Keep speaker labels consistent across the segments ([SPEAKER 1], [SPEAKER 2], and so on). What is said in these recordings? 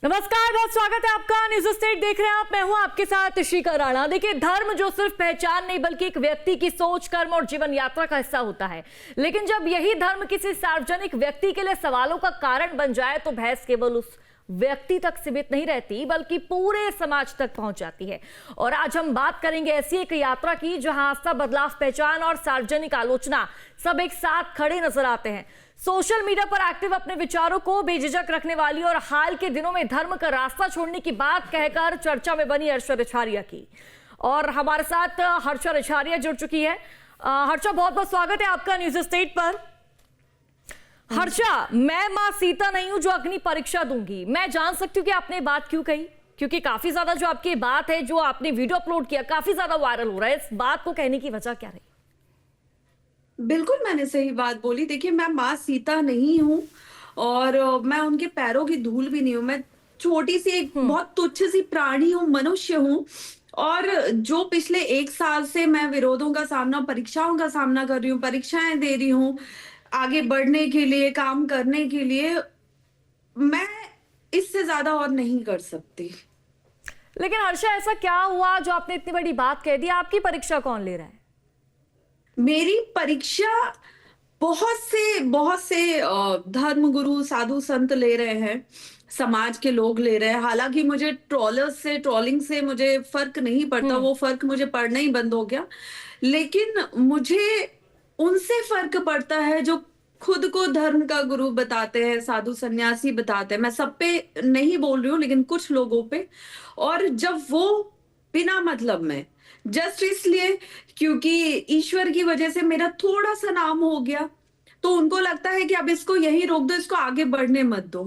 [SPEAKER 1] नमस्कार, बहुत स्वागत है आपका। न्यूज स्टेट देख रहे हैं आप। मैं हूं आपके साथ शिखा राणा। देखिए, धर्म जो सिर्फ पहचान नहीं बल्कि एक व्यक्ति की सोच, कर्म और जीवन यात्रा का हिस्सा होता है। लेकिन जब यही धर्म किसी सार्वजनिक व्यक्ति के लिए सवालों का कारण बन जाए तो बहस केवल उस व्यक्ति तक सीमित नहीं रहती बल्कि पूरे समाज तक पहुंच जाती है। और आज हम बात करेंगे ऐसी एक यात्रा की जहां आस्था, बदलाव, पहचान और सार्वजनिक आलोचना सब एक साथ खड़े नजर आते हैं। सोशल मीडिया पर एक्टिव, अपने विचारों को बेझिझक रखने वाली और हाल के दिनों में धर्म का रास्ता छोड़ने की बात कहकर चर्चा में बनी हर्षा रिछारिया की। और हमारे साथ हर्षा रिछारिया जुड़ चुकी है। हर्षा, बहुत बहुत स्वागत है आपका न्यूज स्टेट पर। हर्षा, मैं मां सीता नहीं हूं जो अग्नि परीक्षा दूंगी। मैं जान सकती हूँ कि आपने बात क्यों कही? क्योंकि काफी ज्यादा जो आपकी बात है, जो आपने वीडियो अपलोड किया, काफी ज्यादा वायरल हो रहा है। इस बात को कहने की वजह क्या रही?
[SPEAKER 2] बिल्कुल, मैंने सही बात बोली। देखिए, मैं माँ सीता नहीं हूँ और मैं उनके पैरों की धूल भी नहीं हूँ। मैं छोटी सी एक बहुत तुच्छ सी प्राणी हूँ, मनुष्य हूँ। और जो पिछले 1 साल से मैं विरोधों का सामना, परीक्षाओं का सामना कर रही हूँ, परीक्षाएं दे रही हूँ, आगे बढ़ने के लिए, काम करने के लिए, मैं इससे ज्यादा और नहीं कर सकती।
[SPEAKER 1] लेकिन हर्षा, ऐसा क्या हुआ जो आपने इतनी बड़ी बात कह दी? आपकी परीक्षा कौन ले रहा है?
[SPEAKER 2] मेरी परीक्षा बहुत से धर्मगुरु, साधु संत ले रहे हैं, समाज के लोग ले रहे हैं। हालांकि मुझे ट्रोलर्स से, ट्रोलिंग से मुझे फर्क नहीं पड़ता, वो फर्क मुझे पड़ना ही बंद हो गया। लेकिन मुझे उनसे फर्क पड़ता है जो खुद को धर्म का गुरु बताते हैं, साधु सन्यासी बताते हैं। मैं सब पे नहीं बोल रही हूँ, लेकिन कुछ लोगों पे। और जब वो बिना मतलब में, जस्ट इसलिए क्योंकि ईश्वर की वजह से मेरा थोड़ा सा नाम हो गया, तो उनको लगता है कि अब इसको यहीं रोक दो, इसको आगे बढ़ने मत दो।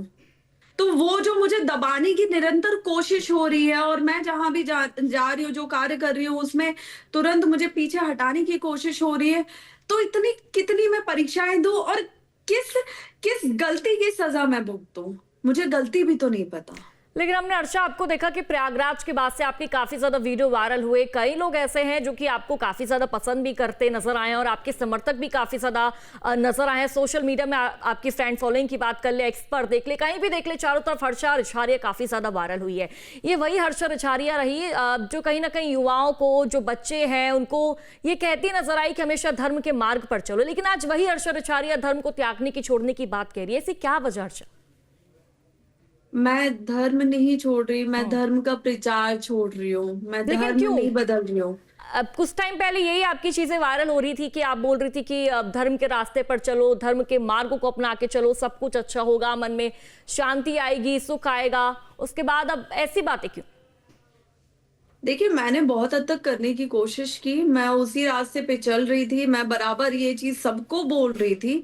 [SPEAKER 2] तो वो जो मुझे दबाने की निरंतर कोशिश हो रही है, और मैं जहां भी जा रही हूँ, जो कार्य कर रही हूँ, उसमें तुरंत मुझे पीछे हटाने की कोशिश हो रही है। तो इतनी कितनी मैं परीक्षाएं दूं और किस किस गलती की सजा मैं भुगतूं? मुझे गलती भी तो नहीं पता।
[SPEAKER 1] लेकिन हमने हर्षा आपको देखा कि प्रयागराज के बाद से आपकी काफी ज्यादा वीडियो वायरल हुए। कई लोग ऐसे हैं जो कि आपको काफी ज्यादा पसंद भी करते नजर आए और आपके समर्थक भी काफी ज्यादा नजर आए। सोशल मीडिया में आपकी फ्रेंड फॉलोइंग की बात कर ले, एक्स पर देख ले, कहीं भी देख ले, चारों तरफ हर्षा रिछारिया काफी ज्यादा वायरल हुई है। ये वही हर्षा रिछारिया रही जो कहीं ना कहीं युवाओं को, जो बच्चे हैं, उनको ये कहती नजर आई कि हमेशा धर्म के मार्ग पर चलो। लेकिन आज वही हर्षा रिछारिया धर्म को त्यागने की, छोड़ने की बात कह रही है। ऐसी क्या वजह हर्षा?
[SPEAKER 2] मैं धर्म नहीं छोड़ रही, मैं धर्म का प्रचार छोड़ रही हूँ। मैं
[SPEAKER 1] लेकिन
[SPEAKER 2] धर्म
[SPEAKER 1] क्यों?
[SPEAKER 2] नहीं बदल रही हूँ।
[SPEAKER 1] अब कुछ टाइम पहले यही आपकी चीजें वायरल हो रही थी कि आप बोल रही थी कि अब धर्म के रास्ते पर चलो, धर्म के मार्ग को अपना के चलो, सब कुछ अच्छा होगा, मन में शांति आएगी, सुख आएगा। उसके बाद अब ऐसी बातें क्यों?
[SPEAKER 2] देखिए, मैंने बहुत हद तक करने की कोशिश की, मैं उसी रास्ते पे चल रही थी, मैं बराबर ये चीज सबको बोल रही थी।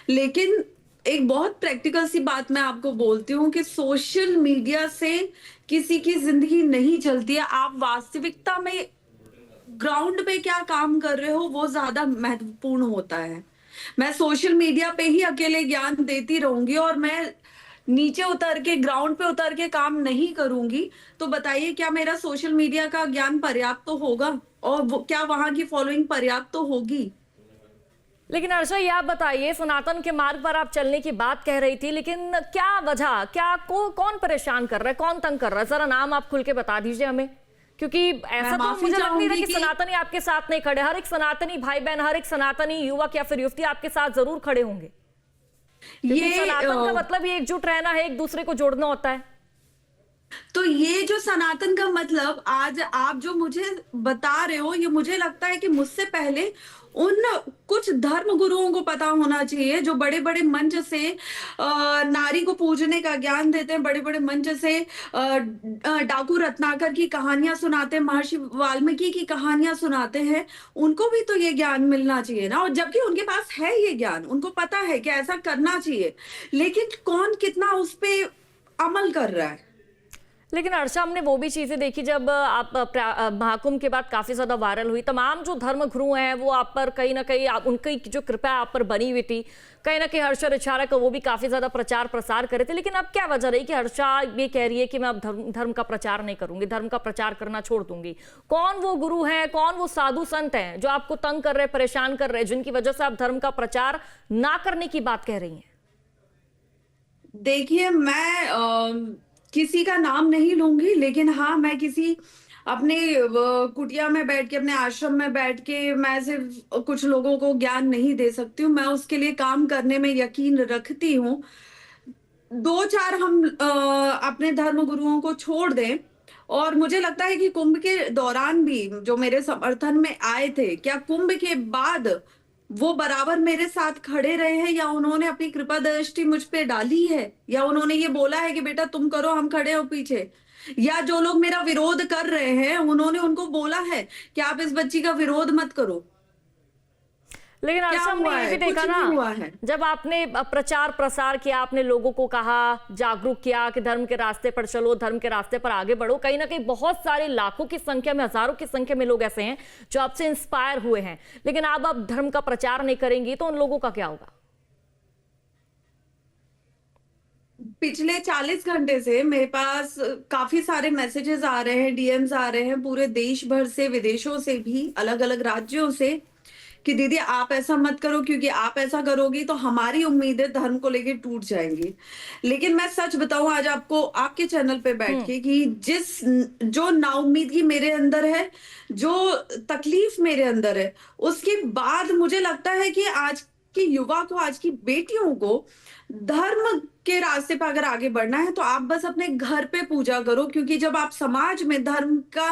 [SPEAKER 2] लेकिन एक बहुत प्रैक्टिकल सी बात मैं आपको बोलती हूँ कि सोशल मीडिया से किसी की जिंदगी नहीं चलती है। आप वास्तविकता में ग्राउंड पे क्या काम कर रहे हो, वो ज्यादा महत्वपूर्ण होता है। मैं सोशल मीडिया पे ही अकेले ज्ञान देती रहूंगी और मैं नीचे उतर के, ग्राउंड पे उतर के काम नहीं करूंगी, तो बताइए क्या मेरा सोशल मीडिया का ज्ञान पर्याप्त तो होगा? और क्या वहां की फॉलोइंग पर्याप्त तो होगी?
[SPEAKER 1] लेकिन हर्षा, ये आप बताइए, सनातन के मार्ग पर आप चलने की बात कह रही थी, लेकिन क्या वजह, क्या कौन परेशान कर रहा है, कौन तंग कर रहा है? जरा नाम आप खुल के बता दीजिए हमें। क्योंकि ऐसा तो मुझे लग नहीं रहा कि सनातनी आपके साथ नहीं खड़े। हर एक सनातनी भाई बहन, हर एक सनातनी युवक या फिर युवती आपके साथ जरूर खड़े होंगे। ये सनातन का मतलब ये एकजुट रहना है, एक दूसरे को जोड़ना होता है।
[SPEAKER 2] तो ये जो सनातन का मतलब आज आप जो मुझे बता रहे हो, ये मुझे लगता है कि मुझसे पहले उन कुछ धर्म गुरुओं को पता होना चाहिए, जो बड़े बड़े मंच से नारी को पूजने का ज्ञान देते हैं, बड़े बड़े मंच से डाकू रत्नाकर की कहानियां सुनाते हैं, महर्षि वाल्मीकि की कहानियां सुनाते हैं। उनको भी तो ये ज्ञान मिलना चाहिए ना। और जबकि उनके पास है ये ज्ञान, उनको पता है कि ऐसा करना चाहिए, लेकिन कौन कितना उस पे अमल कर रहा है?
[SPEAKER 1] लेकिन हर्षा, हमने वो भी चीजें देखी जब आप महाकुंभ के बाद काफी ज्यादा वायरल हुई। तमाम जो धर्म गुरु हैं वो आप पर कहीं ना कहीं, उनकी जो कृपा आप पर बनी हुई थी, कहीं ना कहीं हर्षा रिछारिया का वो भी काफी ज्यादा प्रचार प्रसार करे थे। लेकिन अब क्या वजह रही कि हर्षा ये कह रही है कि मैं अब धर्म का प्रचार नहीं करूंगी, धर्म का प्रचार करना छोड़ दूंगी? कौन वो गुरु है, कौन वो साधु संत हैं जो आपको तंग कर रहे, परेशान कर रहे, जिनकी वजह से आप धर्म का प्रचार ना करने की बात कह रही हैं?
[SPEAKER 2] देखिए, मैं किसी का नाम नहीं लूंगी, लेकिन हाँ, मैं किसी अपने कुटिया में बैठ के, अपने आश्रम में बैठ के मैं सिर्फ कुछ लोगों को ज्ञान नहीं दे सकती हूँ। मैं उसके लिए काम करने में यकीन रखती हूँ। दो चार हम अपने धर्म गुरुओं को छोड़ दें, और मुझे लगता है कि कुंभ के दौरान भी जो मेरे समर्थन में आए थे, क्या कुंभ के बाद वो बराबर मेरे साथ खड़े रहे हैं, या उन्होंने अपनी कृपा दृष्टि मुझ पे डाली है, या उन्होंने ये बोला है कि बेटा तुम करो, हम खड़े हो पीछे, या जो लोग मेरा विरोध कर रहे हैं उन्होंने उनको बोला है कि आप इस बच्ची का विरोध मत करो।
[SPEAKER 1] लेकिन
[SPEAKER 2] क्या
[SPEAKER 1] अर्षा, हमने
[SPEAKER 2] हुआ
[SPEAKER 1] ये
[SPEAKER 2] है?
[SPEAKER 1] भी देखा
[SPEAKER 2] कुछ नहीं हुआ
[SPEAKER 1] ना,
[SPEAKER 2] है।
[SPEAKER 1] जब आपने प्रचार प्रसार किया, आपने लोगों को कहा, जागरूक किया कि धर्म के रास्ते पर चलो, धर्म के रास्ते पर आगे बढ़ो, कहीं ना कहीं बहुत सारे लाखों की संख्या में, हजारों की संख्या में लोग ऐसे हैं जो आपसे इंस्पायर हुए हैं, लेकिन अब आप धर्म का प्रचार नहीं करेंगी तो उन लोगों का क्या होगा?
[SPEAKER 2] पिछले 40 घंटे से मेरे पास काफी सारे मैसेजेस आ रहे हैं, डीएम्स आ रहे हैं, पूरे देश भर से, विदेशों से भी, अलग अलग राज्यों से, कि दीदी आप ऐसा मत करो, क्योंकि आप ऐसा करोगी तो हमारी उम्मीदें धर्म को लेके टूट जाएंगी। लेकिन मैं सच बताऊं आज आपको, आपके चैनल पे बैठ के, कि जो नाउम्मीदगी मेरे अंदर है, जो तकलीफ मेरे अंदर है, उसके बाद मुझे लगता है कि आज की युवा को, आज की बेटियों को धर्म के रास्ते पर अगर आगे बढ़ना है तो आप बस अपने घर पे पूजा करो, क्योंकि जब आप समाज में धर्म का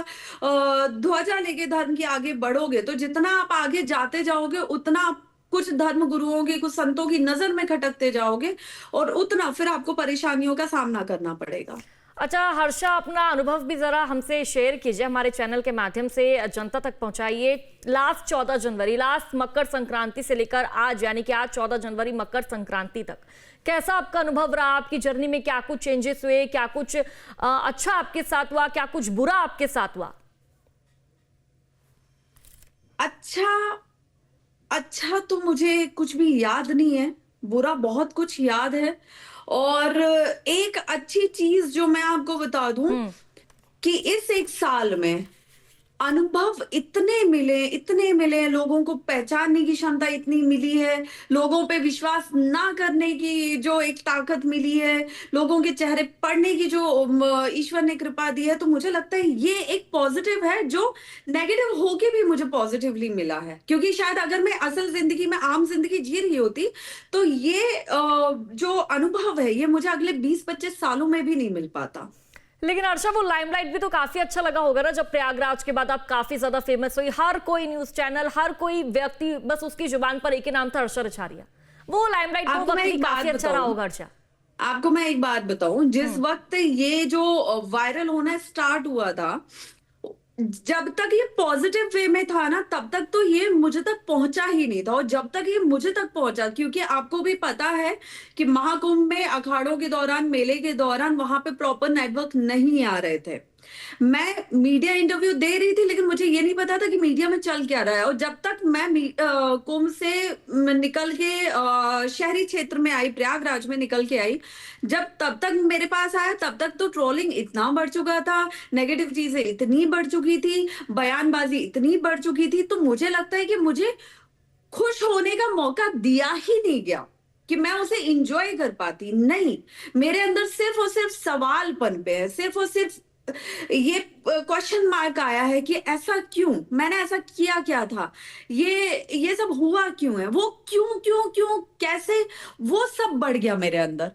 [SPEAKER 2] ध्वजा लेके धर्म की आगे बढ़ोगे, तो जितना आप आगे जाते जाओगे उतना आप कुछ धर्म गुरुओं की, कुछ संतों की नजर में खटकते जाओगे, और उतना फिर आपको परेशानियों का सामना करना पड़ेगा।
[SPEAKER 1] अच्छा हर्षा, अपना अनुभव भी जरा हमसे शेयर कीजिए, हमारे चैनल के माध्यम से जनता तक पहुंचाइए। लास्ट 14 जनवरी, लास्ट मकर संक्रांति से लेकर आज, यानी कि आज 14 जनवरी मकर संक्रांति तक, कैसा आपका अनुभव रहा? आपकी जर्नी में क्या कुछ चेंजेस हुए? क्या कुछ अच्छा आपके साथ हुआ? क्या कुछ बुरा आपके साथ हुआ?
[SPEAKER 2] अच्छा तो मुझे कुछ भी याद नहीं है, बुरा बहुत कुछ याद है। और एक अच्छी चीज जो मैं आपको बता दूं, कि इस एक साल में अनुभव इतने मिले, लोगों को पहचानने की क्षमता इतनी मिली है, लोगों पे विश्वास ना करने की जो एक ताकत मिली है, लोगों के चेहरे पढ़ने की जो ईश्वर ने कृपा दी है, तो मुझे लगता है ये एक पॉजिटिव है, जो नेगेटिव होके भी मुझे पॉजिटिवली मिला है। क्योंकि शायद अगर मैं असल जिंदगी में आम जिंदगी जी रही होती, तो ये जो अनुभव है, ये मुझे अगले 20-25 सालों में भी नहीं मिल पाता।
[SPEAKER 1] लेकिन अर्षा, वो लाइमलाइट भी तो काफी अच्छा लगा होगा ना, जब प्रयागराज के बाद आप काफी ज्यादा फेमस हुई, हर कोई न्यूज चैनल, हर कोई व्यक्ति, बस उसकी जुबान पर एक ही नाम था, अर्षा रछारिया। वो लाइमलाइट वो वक्त भी काफी अच्छा रहा होगा अर्षा।
[SPEAKER 2] आपको मैं एक बात बताऊं, जिस वक्त ये जो वायरल होना स्टार्ट हुआ था, जब तक ये पॉजिटिव वे में था ना, तब तक तो ये मुझे तक पहुंचा ही नहीं था। और जब तक ये मुझे तक पहुंचा, क्योंकि आपको भी पता है कि महाकुंभ में, अखाड़ों के दौरान, मेले के दौरान वहां पे प्रॉपर नेटवर्क नहीं आ रहे थे। मैं मीडिया इंटरव्यू दे रही थी, लेकिन मुझे ये नहीं पता था कि मीडिया में चल क्या रहा है। और जब तक मैं कुंभ से निकल के शहरी क्षेत्र में आई, प्रयागराज में निकल के आई, जब तब तक मेरे पास आया, तब तक तो ट्रोलिंग इतना बढ़ चुका था, नेगेटिव चीजें इतनी बढ़ चुकी थी, बयानबाजी इतनी बढ़ चुकी थी, तो मुझे लगता है कि मुझे खुश होने का मौका दिया ही नहीं गया कि मैं उसे इंजॉय कर पाती। नहीं, मेरे अंदर सिर्फ और सिर्फ सवालपन पे है, सिर्फ और सिर्फ ये क्वेश्चन मार्क आया है कि ऐसा क्यों, मैंने ऐसा किया क्या था, ये सब हुआ क्यों है, वो क्यों क्यों क्यों कैसे, वो सब बढ़ गया मेरे अंदर।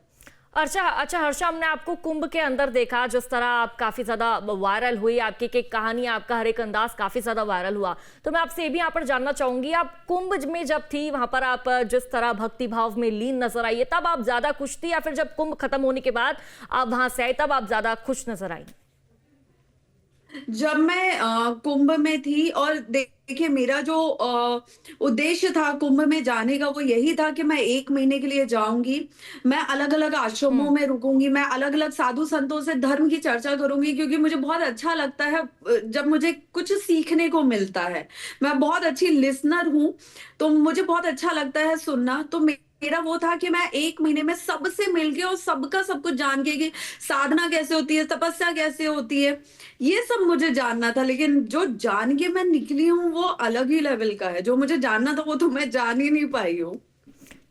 [SPEAKER 1] अच्छा हर्षा, हमने आपको कुंभ के अंदर देखा, जिस तरह आप काफी ज्यादा वायरल हुई, आपकी एक कहानी, आपका हर एक अंदाज काफी ज्यादा वायरल हुआ। तो मैं आपसे ये भी यहाँ पर जानना चाहूंगी, आप कुंभ में जब थी, वहां पर आप जिस तरह भक्ति भाव में लीन नजर आई, तब आप ज्यादा खुश थी, या फिर जब कुंभ खत्म होने के बाद आप वहां से आई तब आप ज्यादा खुश नजर आई?
[SPEAKER 2] जब मैं कुंभ में थी, और देखिए मेरा जो उद्देश्य था कुंभ में जाने का, वो यही था कि मैं 1 महीने के लिए जाऊंगी, मैं अलग अलग आश्रमों में रुकूंगी, मैं अलग अलग साधु संतों से धर्म की चर्चा करूंगी, क्योंकि मुझे बहुत अच्छा लगता है जब मुझे कुछ सीखने को मिलता है। मैं बहुत अच्छी लिसनर हूं, तो मुझे बहुत अच्छा लगता है सुनना। तो मेरा वो था कि मैं 1 महीने में सबसे मिलके और सबका सब कुछ जान के, कि साधना कैसे होती है, तपस्या कैसे होती है, ये सब मुझे जानना था। लेकिन जो जान के मैं निकली हूँ वो अलग ही लेवल का है, जो मुझे जानना था वो तो मैं जान ही नहीं पाई हूँ।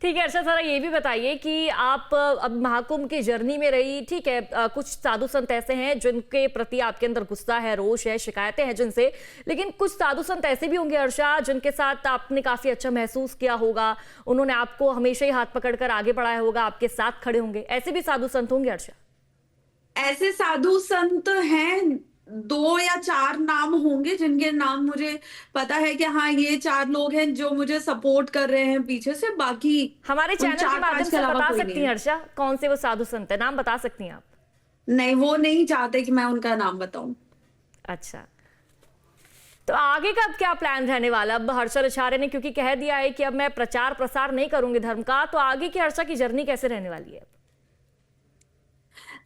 [SPEAKER 1] ठीक है, अच्छा जरा ये भी बताइए कि आप अब महाकुंभ की जर्नी में रही, ठीक है, कुछ साधु संत ऐसे हैं जिनके प्रति आपके अंदर गुस्सा है, रोष है, शिकायतें हैं जिनसे, लेकिन कुछ साधु संत ऐसे भी होंगे हर्षा जिनके साथ आपने काफी अच्छा महसूस किया होगा, उन्होंने आपको हमेशा ही हाथ पकड़कर आगे बढ़ाया होगा, आपके साथ खड़े होंगे, ऐसे भी साधु संत होंगे हर्षा?
[SPEAKER 2] ऐसे साधु संत हैं, 2 या 4 नाम होंगे जिनके नाम मुझे पता है कि हाँ ये 4 लोग हैं जो मुझे सपोर्ट कर रहे हैं पीछे से। बाकी
[SPEAKER 1] हमारे
[SPEAKER 2] उन
[SPEAKER 1] चैनल के
[SPEAKER 2] 4-5
[SPEAKER 1] माध्यम
[SPEAKER 2] के
[SPEAKER 1] से
[SPEAKER 2] अलावा
[SPEAKER 1] बता
[SPEAKER 2] कोई
[SPEAKER 1] सकती
[SPEAKER 2] नहीं
[SPEAKER 1] हैं
[SPEAKER 2] है।
[SPEAKER 1] हर्षा कौन से वो साधु संत है, नाम बता सकती हैं आप?
[SPEAKER 2] नहीं, वो नहीं चाहते कि मैं उनका नाम बताऊं।
[SPEAKER 1] अच्छा, तो आगे का अब क्या प्लान रहने वाला? अब हर्षा रिछारे ने क्योंकि कह दिया है कि अब मैं प्रचार प्रसार नहीं करूंगी धर्म का, तो आगे की हर्षा की जर्नी कैसे रहने वाली है?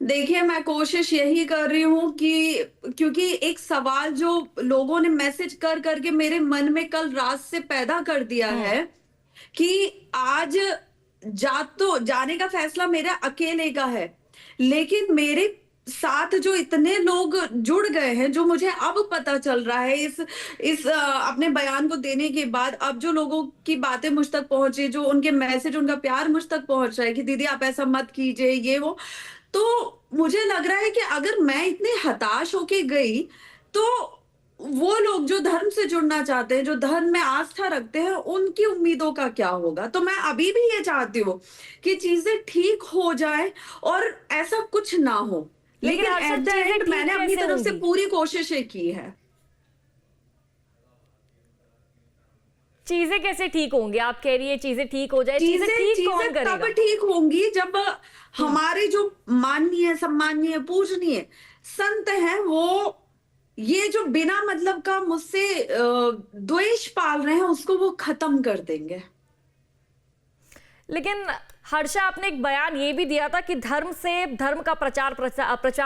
[SPEAKER 2] देखिए, मैं कोशिश यही कर रही हूँ कि क्योंकि एक सवाल जो लोगों ने मैसेज कर करके मेरे मन में कल रात से पैदा कर दिया
[SPEAKER 1] हम्म।
[SPEAKER 2] है कि आज तो जाने का फैसला मेरा अकेले का है, लेकिन मेरे साथ जो इतने लोग जुड़ गए हैं, जो मुझे अब पता चल रहा है अपने बयान को देने के बाद, अब जो लोगों की बातें मुझ तक पहुंची, जो उनके मैसेज, उनका प्यार मुझ तक पहुंच रहा है कि दीदी आप ऐसा मत कीजिए, ये वो, तो मुझे लग रहा है कि अगर मैं इतनी हताश होके गई, तो वो लोग जो धर्म से जुड़ना चाहते हैं, जो धर्म में आस्था रखते हैं, उनकी उम्मीदों का क्या होगा? तो मैं अभी भी ये चाहती हूँ कि चीजें ठीक हो जाए और ऐसा कुछ ना हो,
[SPEAKER 1] लेकिन
[SPEAKER 2] लेकिन
[SPEAKER 1] हर्षा
[SPEAKER 2] एट द
[SPEAKER 1] चीजें
[SPEAKER 2] एंड
[SPEAKER 1] ठीक
[SPEAKER 2] मैंने अपनी
[SPEAKER 1] कैसे
[SPEAKER 2] तरफ से
[SPEAKER 1] होंगी?
[SPEAKER 2] पूरी कोशिशें की है।
[SPEAKER 1] चीजें कैसे ठीक होंगी? आप कह रही है चीजें ठीक हो जाए, चीजें ठीक कौन
[SPEAKER 2] चीजें तब
[SPEAKER 1] करेगा?
[SPEAKER 2] ठीक होंगी जब हमारे जो माननीय, सम्माननीय, पूजनीय संत हैं, वो ये जो बिना मतलब का मुझसे द्वेष पाल रहे हैं, उसको वो खत्म कर देंगे।
[SPEAKER 1] लेकिन हर्षा, आपने एक बयान ये भी दिया था कि धर्म का प्रचार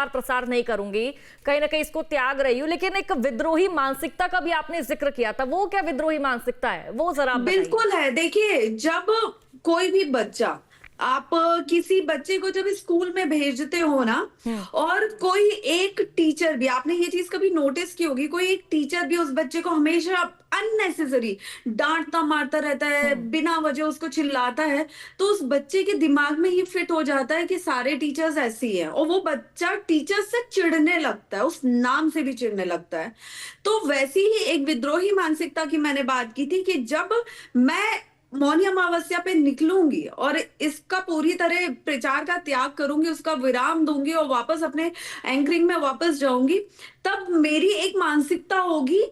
[SPEAKER 1] प्रसार नहीं करूंगी, कहीं ना कहीं इसको त्याग रही हूँ, लेकिन एक विद्रोही मानसिकता का भी आपने जिक्र किया था। वो क्या विद्रोही मानसिकता है, वो जरा आप बताइए।
[SPEAKER 2] बिल्कुल है। देखिए, जब कोई भी बच्चा, आप किसी बच्चे को जब स्कूल में भेजते हो ना, और कोई एक टीचर भी, आपने ये चीज कभी नोटिस की होगी, कोई एक टीचर भी उस बच्चे को हमेशा अननेसेसरी डांटता मारता रहता है, बिना वजह उसको चिल्लाता है, तो उस बच्चे के दिमाग में ये फिट हो जाता है कि सारे टीचर्स ऐसे ही हैं, और वो बच्चा टीचर से चिढ़ने लगता है, उस नाम से भी चिढ़ने लगता है। तो वैसी ही एक विद्रोही मानसिकता की मैंने बात की थी कि जब मैं मौनी अमावस्या पे निकलूंगी और इसका पूरी तरह प्रचार का त्याग करूंगी, उसका विराम दूंगी और वापस अपने एंकरिंग में वापस जाऊंगी, तब मेरी एक मानसिकता होगी,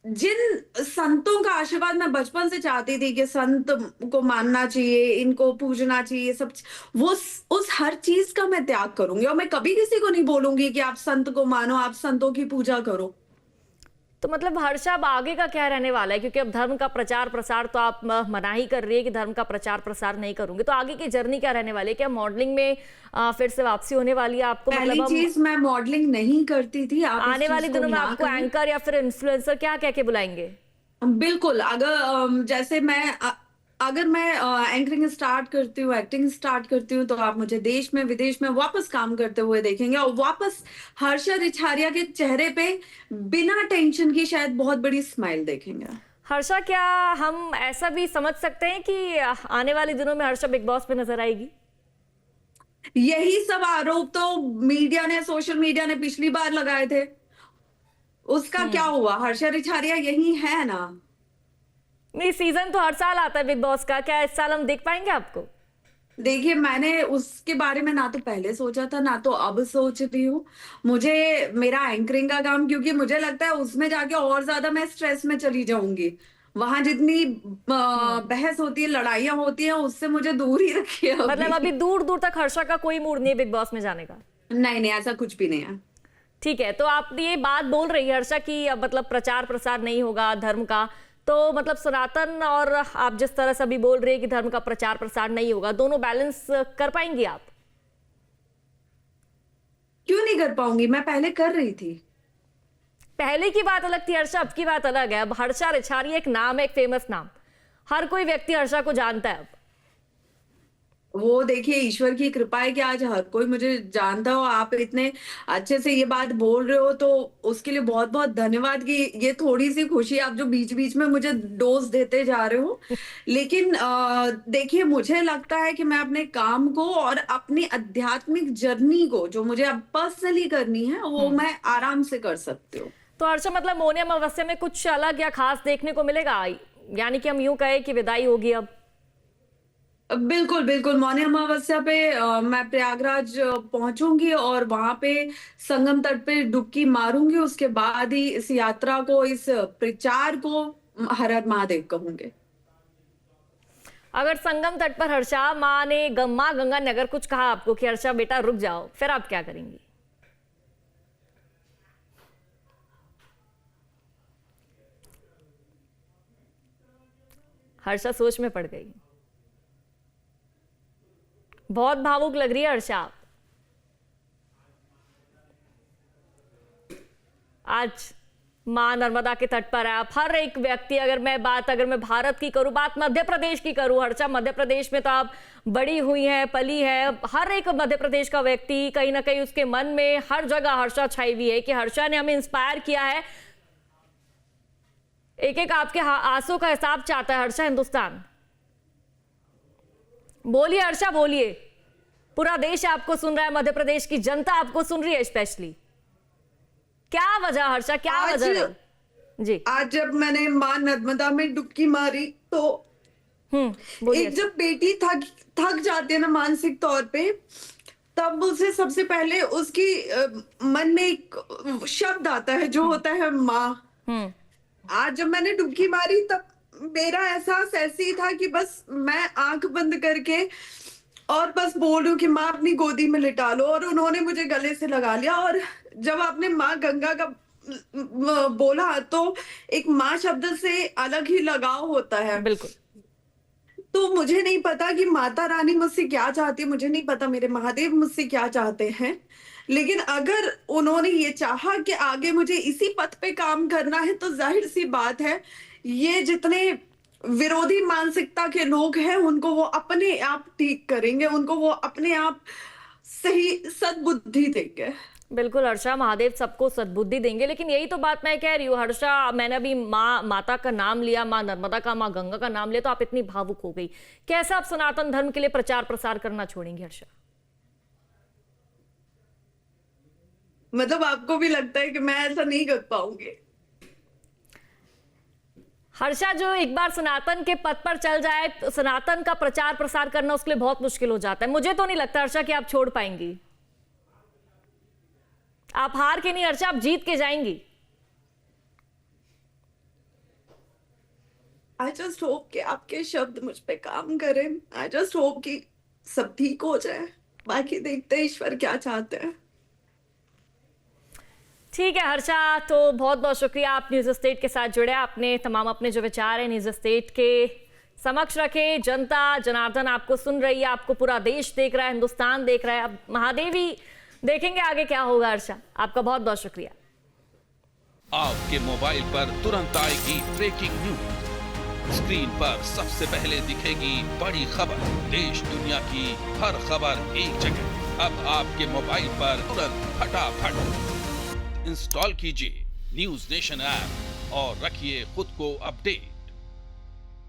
[SPEAKER 2] जिन संतों का आशीर्वाद मैं बचपन से चाहती थी कि संत को मानना चाहिए, इनको पूजना चाहिए, सब वो उस हर चीज का मैं त्याग करूंगी, और मैं कभी किसी को नहीं बोलूंगी कि आप संत को मानो, आप संतों की पूजा करो।
[SPEAKER 1] तो मतलब हर्षा, अब आगे का क्या रहने वाला है? क्योंकि अब धर्म का प्रचार प्रसार तो आप मना ही कर रही है कि धर्म का प्रचार प्रसार नहीं करूंगी, तो आगे की जर्नी क्या रहने वाली है? क्या मॉडलिंग में फिर से वापसी होने वाली है आपको?
[SPEAKER 2] पहली
[SPEAKER 1] मतलब
[SPEAKER 2] चीज, मैं मॉडलिंग नहीं करती थी। आप
[SPEAKER 1] आने वाले दिनों में आपको एंकर या फिर इन्फ्लुएंसर क्या कह के बुलाएंगे?
[SPEAKER 2] बिल्कुल, अगर मैं एंकरिंग स्टार्ट करती हूँ, एक्टिंग स्टार्ट करती हूँ, तो आप मुझे देश में विदेश में वापस काम करते हुए देखेंगे, और वापस हर्षा रिछारिया के चेहरे पे बिना टेंशन की शायद बहुत बड़ी स्माइल देखेंगे।
[SPEAKER 1] हर्षा, क्या हम ऐसा भी समझ सकते हैं कि आने वाले दिनों में हर्षा बिग बॉस पे नजर आएगी?
[SPEAKER 2] यही सब आरोप तो मीडिया ने, सोशल मीडिया ने पिछली बार लगाए थे, उसका क्या हुआ? हर्षा रिछारिया यही है ना।
[SPEAKER 1] नहीं, सीजन तो हर साल आता है बिग बॉस का, क्या इस साल हम देख पाएंगे आपको?
[SPEAKER 2] देखिए, मैंने उसके बारे में ना तो पहले सोचा था, ना तो अब सोच रही हूँ। मुझे मेरा एंकरिंग का काम, क्योंकि मुझे लगता है उसमें जाके और ज्यादा मैं स्ट्रेस में चली जाऊंगी। वहां जितनी बहस होती है, लड़ाइयां होती हैं, उससे मुझे दूर ही रखिए अभी।
[SPEAKER 1] मतलब अभी दूर दूर तक हर्षा का कोई मूड नहीं है बिग बॉस में जाने का?
[SPEAKER 2] नहीं नहीं, ऐसा कुछ भी नहीं है।
[SPEAKER 1] ठीक है, तो आप ये बात बोल रही है हर्षा कि अब मतलब प्रचार प्रसार नहीं होगा धर्म का, तो मतलब सनातन और आप जिस तरह से अभी बोल रही है कि धर्म का प्रचार प्रसार नहीं होगा, दोनों बैलेंस कर पाएंगी आप?
[SPEAKER 2] क्यों नहीं कर पाऊंगी? मैं पहले कर रही थी।
[SPEAKER 1] पहले की बात अलग थी हर्षा, अब की बात अलग है। अब हर्षा रिछारिया एक नाम है, एक फेमस नाम, हर कोई व्यक्ति हर्षा को जानता है अब।
[SPEAKER 2] वो देखिए ईश्वर की कृपा है कि आज हर कोई मुझे जानता हो। आप इतने अच्छे से ये बात बोल रहे हो तो उसके लिए बहुत बहुत धन्यवाद कि ये थोड़ी सी खुशी आप जो बीच बीच में मुझे डोज देते जा रहे हो। लेकिन देखिए मुझे लगता है कि मैं अपने काम को और अपनी आध्यात्मिक जर्नी को जो मुझे अब पर्सनली करनी है वो
[SPEAKER 1] हम्म।
[SPEAKER 2] मैं आराम से कर सकती हूँ।
[SPEAKER 1] तो हर्षा मतलब मौनी अमावस्या में कुछ अलग या खास देखने को मिलेगा, यानी कि हम यूं कहें कि विदाई होगी अब?
[SPEAKER 2] बिल्कुल, बिल्कुल। मौनी अमावस्या पे मैं प्रयागराज पहुँचूँगी और वहाँ पे संगम तट पे डुबकी मारूँगी, उसके बाद ही इस यात्रा को, इस प्रचार को हर हर महादेव कहूँगी।
[SPEAKER 1] अगर संगम तट पर हर्षा माँ गंगा ने अगर कुछ कहा आपको कि हर्षा बेटा रुक जाओ, फिर आप क्या करेंगी? हर्षा सोच में पड़ गई। बहुत भावुक लग रही है हर्षा आप। आज मां नर्मदा के तट पर है आप। हर एक व्यक्ति, अगर मैं भारत की करूं, बात मध्य प्रदेश की करूं, हर्षा मध्य प्रदेश में तो आप बड़ी हुई हैं, पली है। हर एक मध्य प्रदेश का व्यक्ति कहीं ना कहीं उसके मन में हर जगह हर्षा छाई हुई है कि हर्षा ने हमें इंस्पायर किया है। एक एक आपके आंसू का हिसाब चाहता है हर्षा हिंदुस्तान। बोलिए हर्षा, बोलिए। पूरा देश आपको सुन रहा है, मध्य प्रदेश की जनता आपको सुन रही है स्पेशली। क्या वजह हर्षा, क्या वजह है? जी
[SPEAKER 2] आज जब मैंने माँ नर्मदा में डुबकी मारी तो
[SPEAKER 1] बोलिए।
[SPEAKER 2] एक जब बेटी थक जाती है ना मानसिक तौर पे, तब उसे सबसे पहले उसकी मन में एक शब्द आता है जो होता है माँ। आज जब मैंने डुबकी मारी तब मेरा एहसास ऐसे ही था कि बस मैं आंख बंद करके और बस बोल रही हूँ कि माँ अपनी गोदी में लिटा लो, और उन्होंने मुझे गले से लगा लिया। और जब आपने माँ गंगा का बोला तो एक माँ शब्द से अलग ही लगाव होता है।
[SPEAKER 1] बिल्कुल।
[SPEAKER 2] तो मुझे नहीं पता कि माता रानी मुझसे क्या चाहती है, मुझे नहीं पता मेरे महादेव मुझसे क्या चाहते हैं, लेकिन अगर उन्होंने ये चाहा कि आगे मुझे इसी पथ पे काम करना है तो जाहिर सी बात है ये जितने विरोधी मानसिकता के लोग हैं उनको वो अपने आप ठीक करेंगे, उनको वो अपने आप सही सद्बुद्धि देंगे।
[SPEAKER 1] बिल्कुल हर्षा, महादेव सबको सद्बुद्धि देंगे। लेकिन यही तो बात मैं कह रही हूँ हर्षा, मैंने अभी माता का नाम लिया, माँ नर्मदा का, माँ गंगा का नाम लिया तो आप इतनी भावुक हो गई। कैसे आप सनातन धर्म के लिए प्रचार प्रसार करना छोड़ेंगी हर्षा?
[SPEAKER 2] मतलब आपको भी लगता है कि मैं ऐसा नहीं कर पाऊंगी?
[SPEAKER 1] हर्षा, जो एक बार सनातन के पथ पर चल जाए तो सनातन का प्रचार प्रसार करना उसके लिए बहुत मुश्किल हो जाता है। मुझे तो नहीं लगता हर्षा कि आप छोड़ पाएंगी। आप हार के नहीं हर्षा, आप जीत के जाएंगी।
[SPEAKER 2] आई जस्ट होप कि आपके शब्द मुझ पे काम करें। आई जस्ट होप कि सब ठीक हो जाए, बाकी देखते हैं ईश्वर क्या चाहते हैं।
[SPEAKER 1] ठीक है हर्षा, तो बहुत बहुत शुक्रिया आप न्यूज़ स्टेट के साथ जुड़े। आपने तमाम अपने जो विचार है न्यूज़ स्टेट के समक्ष रखे। जनता जनार्दन आपको सुन रही है, आपको पूरा देश देख रहा है, हिंदुस्तान देख रहा है। अब महादेव ही देखेंगे आगे क्या होगा। हर्षा, आपका बहुत बहुत शुक्रिया।
[SPEAKER 3] आपके मोबाइल पर तुरंत आएगी ब्रेकिंग न्यूज। स्क्रीन पर सबसे पहले दिखेगी बड़ी खबर। देश दुनिया की हर खबर एक जगह। अब आपके मोबाइल पर तुरंत फटाफट इंस्टॉल कीजिए न्यूज़ नेशन ऐप और रखिए खुद को अपडेट।